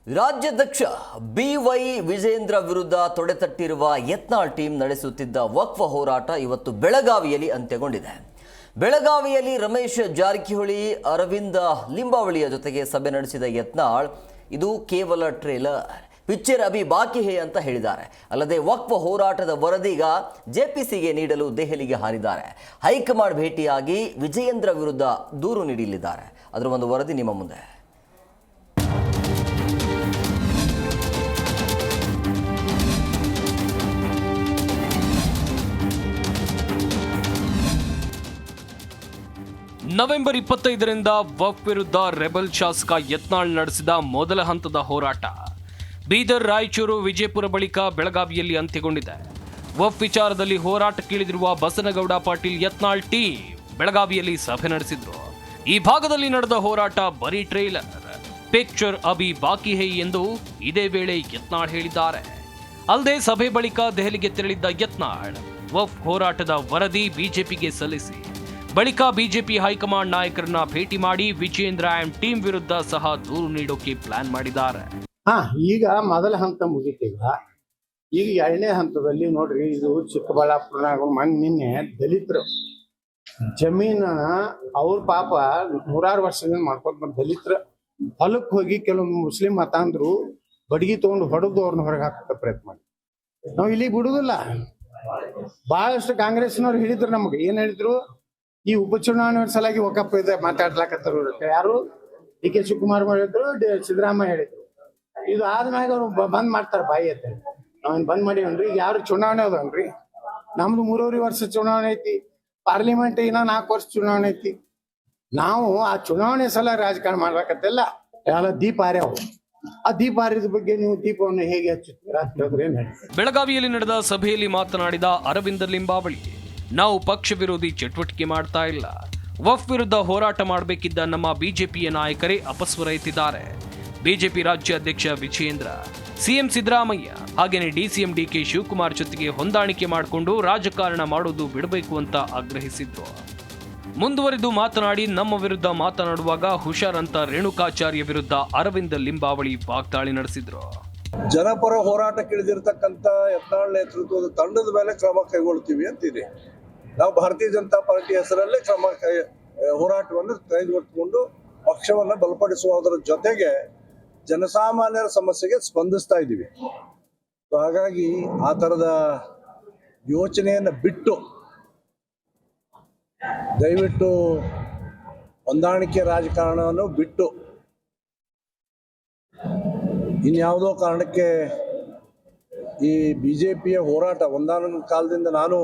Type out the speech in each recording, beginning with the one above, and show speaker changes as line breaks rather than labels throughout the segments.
ರಾಜ್ಯಾಧ್ಯಕ್ಷ BY ವಿಜೇಂದ್ರ ವಿರುದ್ಧ ತೊಡೆತಟ್ಟಿರುವ Yatnal team ನಡೆಸುತ್ತಿದ್ದ ವಕ್ಫ್ ಹೋರಾಟ ಇವತ್ತು ಬೆಳಗಾವಿಯಲ್ಲಿ ಅಂತ್ಯಗೊಂಡಿದೆ. ಬೆಳಗಾವಿಯಲ್ಲಿ ರಮೇಶ್ ಜಾರಕಿಹೊಳಿ, ಅರವಿಂದ ಲಿಂಬಾವಳಿಯ ಜೊತೆಗೆ ಸಭೆ ನಡೆಸಿದ ಯತ್ನಾಳ್ ಇದು ಕೇವಲ ಟ್ರೇಲರ್, ಪಿಕ್ಚರ್ ಅಭಿ ಬಾಕಿ ಹೇ ಅಂತ ಹೇಳಿದ್ದಾರೆ. ಅಲ್ಲದೆ ವಕ್ಫ್ ಹೋರಾಟದ ವರದಿಗ JPCಗೆ ನೀಡಲು ದೆಹಲಿಗೆ ಹಾರಿದ್ದಾರೆ. ಹೈಕಮಾಂಡ್ ಭೇಟಿಯಾಗಿ ವಿಜೇಂದ್ರ ವಿರುದ್ಧ ದೂರು ನೀಡಲಿದ್ದಾರೆ. ಅದರ ಒಂದು ವರದಿ ನಿಮ್ಮ ಮುಂದೆ.
ನವೆಂಬರ್ 25ರಿಂದ ವಕ್ಫ್ ವಿರುದ್ಧ ರೆಬಲ್ ಶಾಸಕ ಯತ್ನಾಳ್ ನಡೆಸಿದ ಮೊದಲ ಹಂತದ ಹೋರಾಟ ಬೀದರ್, ರಾಯಚೂರು, ವಿಜಯಪುರ ಬಳಿಕ ಬೆಳಗಾವಿಯಲ್ಲಿ ಅಂತ್ಯಗೊಂಡಿದೆ. ವಕ್ಫ್ ವಿಚಾರದಲ್ಲಿ ಹೋರಾಟಕ್ಕಿಳಿದಿರುವ ಬಸನಗೌಡ ಪಾಟೀಲ್ ಯತ್ನಾಳ್ ಟೀಮ್ ಬೆಳಗಾವಿಯಲ್ಲಿ ಸಭೆ ನಡೆಸಿದ್ರು. ಈ ಭಾಗದಲ್ಲಿ ನಡೆದ ಹೋರಾಟ ಬರೀ ಟ್ರೇಲರ್, ಪಿಕ್ಚರ್ ಅಭಿ ಬಾಕಿ ಹೈ ಎಂದು ಇದೇ ವೇಳೆ ಯತ್ನಾಳ್ ಹೇಳಿದ್ದಾರೆ. ಅಲ್ಲದೆ ಸಭೆ ಬಳಿಕ ದೆಹಲಿಗೆ ತೆರಳಿದ್ದ ಯತ್ನಾಳ್ ವಕ್ಫ್ ಹೋರಾಟದ ವರದಿ ಬಿಜೆಪಿಗೆ ಸಲ್ಲಿಸಿ ಬಳಿಕ ಬಿಜೆಪಿ ಹೈಕಮಾಂಡ್ ನಾಯಕರನ್ನ ಭೇಟಿ ಮಾಡಿ ವಿಜೇಂದ್ರ ಅಂಡ್ ಟೀಮ್ ವಿರುದ್ಧ ಸಹ ದೂರು ನೀಡೋಕೆ ಪ್ಲಾನ್ ಮಾಡಿದ್ದಾರೆ.
ಈಗ ಮೊದಲ ಹಂತ ಮುಗಿತೀಗ. ಈಗ ಎರಡನೇ ಹಂತದಲ್ಲಿ ನೋಡ್ರಿ, ಇದು ಚಿಕ್ಕಬಳ್ಳಾಪುರನಾಗ ನಿನ್ನೆ ದಲಿತರು ಜಮೀನ ಅವ್ರ ಪಾಪ ನೂರಾರು ವರ್ಷದಿಂದ ಮಾಡ್ಕೊಂಡ್ ಬಂದ ದಲಿತರ ಹೊಲಕ್ಕೆ ಹೋಗಿ ಕೆಲವೊಂದು ಮುಸ್ಲಿಂ ಮತಾಂದ್ರು ಬಡಗಿ ತಗೊಂಡು ಹೊಡೆದು ಅವ್ರನ್ನ ಹೊರಗೆ ಹಾಕೋ ಪ್ರಯತ್ನ ಮಾಡಿ ನಾವು ಇಲ್ಲಿ ಬಿಡುದಿಲ್ಲ. ಬಹಳಷ್ಟು ಕಾಂಗ್ರೆಸ್ನವ್ರು ಹೇಳಿದ್ರು, ನಮ್ಗೆ ಏನ್ ಹೇಳಿದ್ರು, ಈ ಉಪಚುನಾವಣೆ ಸಲಾಗಿ ಒಕ್ಕಪ್ಪ ಇದೆ ಮಾತಾಡ್ಲಾಕತ್ತರು. ಯಾರು DK ಶಿವಕುಮಾರ್ ಹೇಳಿದ್ರು, ಸಿದ್ದರಾಮಯ್ಯ ಹೇಳಿದ್ರು. ಇದು ಆದ್ಮ್ಯಾಗ ಅವ್ರು ಬಂದ್ ಮಾಡ್ತಾರ ಬಾಯಿ ಅಂತ. ನಾವೇನ್ ಬಂದ್ ಮಾಡಿವನ್ರಿ? ಈಗ ಯಾರು ಚುನಾವಣೆ ಅದನ್ರಿ? ನಮ್ದು 3.5 ವರ್ಷ ಚುನಾವಣೆ ಐತಿ, ಪಾರ್ಲಿಮೆಂಟ್ ಇನ್ನ 4 ವರ್ಷ ಚುನಾವಣೆ ಐತಿ. ನಾವು ಆ ಚುನಾವಣೆ ಸಲ ರಾಜಕಾರಣ ಮಾಡ್ಬೇಕಂತೆಲ್ಲ ಎಲ್ಲ ದೀಪ ಆರ್ಯಾವ. ಆ ದೀಪ ಆರಿದ ಬಗ್ಗೆ ನೀವು ದೀಪವನ್ನು ಹೇಗೆ ಹಚ್ಚುತ್ತೀರಾ ಅಂತ
ಬೆಳಗಾವಿಯಲ್ಲಿ ನಡೆದ ಸಭೆಯಲ್ಲಿ ಮಾತನಾಡಿದ ಅರವಿಂದ ಲಿಂಬಾವಳಿ, ನಾವು ಪಕ್ಷ ವಿರೋಧಿ ಚಟುವಟಿಕೆ ಮಾಡ್ತಾ ಇಲ್ಲ. ವಕ್ಫ್ ವಿರುದ್ಧ ಹೋರಾಟ ಮಾಡಬೇಕಿದ್ದ ನಮ್ಮ ಬಿಜೆಪಿಯ ನಾಯಕರೇ ಅಪಸ್ವರ ಎತ್ತಿದ್ದಾರೆ. ಬಿಜೆಪಿ ರಾಜ್ಯಾಧ್ಯಕ್ಷ ವಿಜೇಂದ್ರ, ಸಿಎಂ ಸಿದ್ದರಾಮಯ್ಯ ಹಾಗೇನೆ DCM DK ಶಿವಕುಮಾರ್ ಜೊತೆಗೆ ಹೊಂದಾಣಿಕೆ ಮಾಡಿಕೊಂಡು ರಾಜಕಾರಣ ಮಾಡೋದು ಬಿಡಬೇಕು ಅಂತ ಆಗ್ರಹಿಸಿದ್ರು. ಮುಂದುವರಿದು ಮಾತನಾಡಿ, ನಮ್ಮ ವಿರುದ್ಧ ಮಾತನಾಡುವಾಗ ಹುಷಾರ್ ಅಂತ ರೇಣುಕಾಚಾರ್ಯ ವಿರುದ್ಧ ಅರವಿಂದ ಲಿಂಬಾವಳಿ ವಾಗ್ದಾಳಿ ನಡೆಸಿದ್ರು.
ಜನಪರ ಹೋರಾಟಕ್ಕಿಳಿದಿರ್ತಕ್ಕಂಥ ಯತ್ನಾಳ್ ನೇತೃತ್ವದ ತಂಡದ ಮೇಲೆ ಕ್ರಮ ಕೈಗೊಳ್ತೀವಿ ಅಂತೀರಿ. ನಾವು ಭಾರತೀಯ ಜನತಾ ಪಾರ್ಟಿ ಹೆಸರಲ್ಲೇ ಹೋರಾಟವನ್ನು ಕೈಗೊಳ್ಳಿಕೊಂಡು ಪಕ್ಷವನ್ನು ಬಲಪಡಿಸುವುದರ ಜೊತೆಗೆ ಜನಸಾಮಾನ್ಯರ ಸಮಸ್ಯೆಗೆ ಸ್ಪಂದಿಸ್ತಾ ಇದ್ದೀವಿ. ಹಾಗಾಗಿ ಆ ಥರದ ಯೋಚನೆಯನ್ನು ಬಿಟ್ಟು ದಯವಿಟ್ಟು ಹೊಂದಾಣಿಕೆ ರಾಜಕಾರಣವನ್ನು ಬಿಟ್ಟು ಇನ್ಯಾವುದೋ ಕಾರಣಕ್ಕೆ ಈ BJPಯ ಹೋರಾಟ ಒಂದಾನೊಂದು ಕಾಲದಿಂದ ನಾನು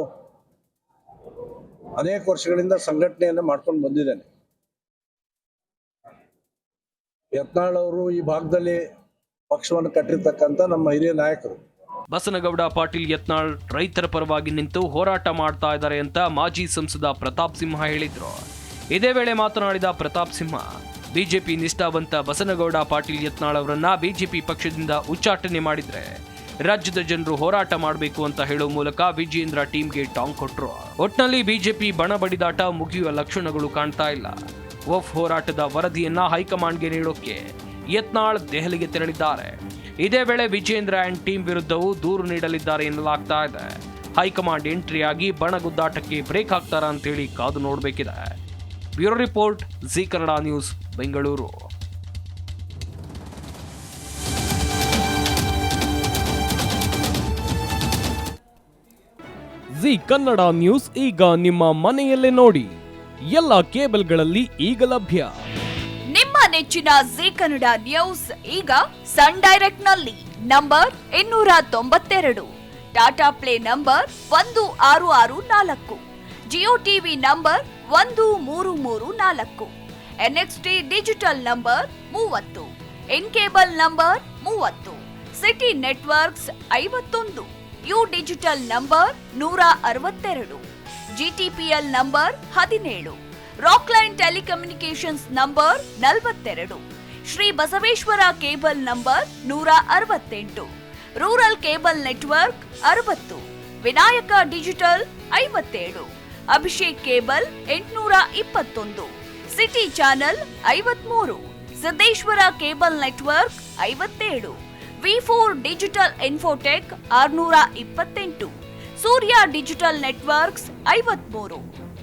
ಅನೇಕ ವರ್ಷಗಳಿಂದ ಸಂಘಟನೆಯನ್ನು ಮಾಡ್ಕೊಂಡು ಬಂದಿದ್ದೇನೆ. ಯತ್ನಾಳ್ ಅವರು ಈ ಭಾಗದಲ್ಲಿ ಪಕ್ಷವನ್ನು ಕಟ್ಟಿರ್ತಕ್ಕಂಥ ನಮ್ಮ ಹಿರಿಯ ನಾಯಕರು.
ಬಸನಗೌಡ ಪಾಟೀಲ್ ಯತ್ನಾಳ್ ರೈತರ ಪರವಾಗಿ ನಿಂತು ಹೋರಾಟ ಮಾಡ್ತಾ ಇದ್ದಾರೆ ಅಂತ ಮಾಜಿ ಸಂಸದ ಪ್ರತಾಪ್ ಸಿಂಹ ಹೇಳಿದ್ರು. ಇದೇ ವೇಳೆ ಮಾತನಾಡಿದ ಪ್ರತಾಪ್ ಸಿಂಹ, ಬಿಜೆಪಿ ನಿಷ್ಠಾವಂತ ಬಸನಗೌಡ ಪಾಟೀಲ್ ಯತ್ನಾಳ್ ಅವರನ್ನ ಬಿಜೆಪಿ ಪಕ್ಷದಿಂದ ಉಚ್ಚಾಟನೆ ಮಾಡಿದ್ರೆ ರಾಜ್ಯದ ಜನರು ಹೋರಾಟ ಮಾಡಬೇಕು ಅಂತ ಹೇಳುವ ಮೂಲಕ ವಿಜೇಂದ್ರ ಟೀಮ್ಗೆ ಟಾಂಗ್ ಕೊಟ್ರು. ಒಟ್ನಲ್ಲಿ ಬಿಜೆಪಿ ಬಣ ಬಡಿದಾಟ ಮುಗಿಯುವ ಲಕ್ಷಣಗಳು ಕಾಣ್ತಾ ಇಲ್ಲ. ವಕ್ಫ್ ಹೋರಾಟದ ವರದಿಯನ್ನ ಹೈಕಮಾಂಡ್ಗೆ ನೀಡೋಕೆ ಯತ್ನಾಳ್ ದೆಹಲಿಗೆ ತೆರಳಿದ್ದಾರೆ. ಇದೇ ವೇಳೆ ವಿಜೇಂದ್ರ ಅಂಡ್ ಟೀಮ್ ವಿರುದ್ಧವೂ ದೂರು ನೀಡಲಿದ್ದಾರೆ ಎನ್ನಲಾಗ್ತಾ ಇದೆ. ಹೈಕಮಾಂಡ್ ಎಂಟ್ರಿಯಾಗಿ ಬಣ ಗುದ್ದಾಟಕ್ಕೆ ಬ್ರೇಕ್ ಹಾಕ್ತಾರಾ ಅಂತೇಳಿ ಕಾದು ನೋಡಬೇಕಿದೆ. Bureau report, Zee Kannada news, Bengaluru.
Zee Kannada news ಈಗ ನಿಮ್ಮ ಮನೆಯಲ್ಲೇ ನೋಡಿ. ಎಲ್ಲ ಕೇಬಲ್ಗಳಲ್ಲಿ ಈಗ ಲಭ್ಯ.
ನಿಮ್ಮ ನೆಚ್ಚಿನ ಜಿ ಕನ್ನಡ ನ್ಯೂಸ್ ಈಗ ಸನ್ ಡೈರೆಕ್ಟ್ ನಲ್ಲಿ number 292, Tata play number 1664, Jio TV number 1334, NXT digital number 30, in cable number 30, city networks 51, U digital number 162, GTPL number 17, Rockline telecommunications number 42, Shri Basaveshwara cable number 168, rural cable network 60, Vinayaka digital 57, Abhishek cable 821, city channel 53, Siddeshwara cable network 57, V4 digital Infotech 628, Surya digital networks 53,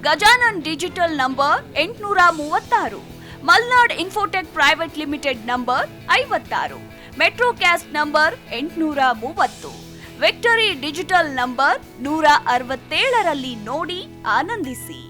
Gajanan digital number 836, Malnad infotech private limited number 56, metrocast number 830, victory digital number 167ರಲ್ಲಿ ನೋಡಿ ಆನಂದಿಸಿ.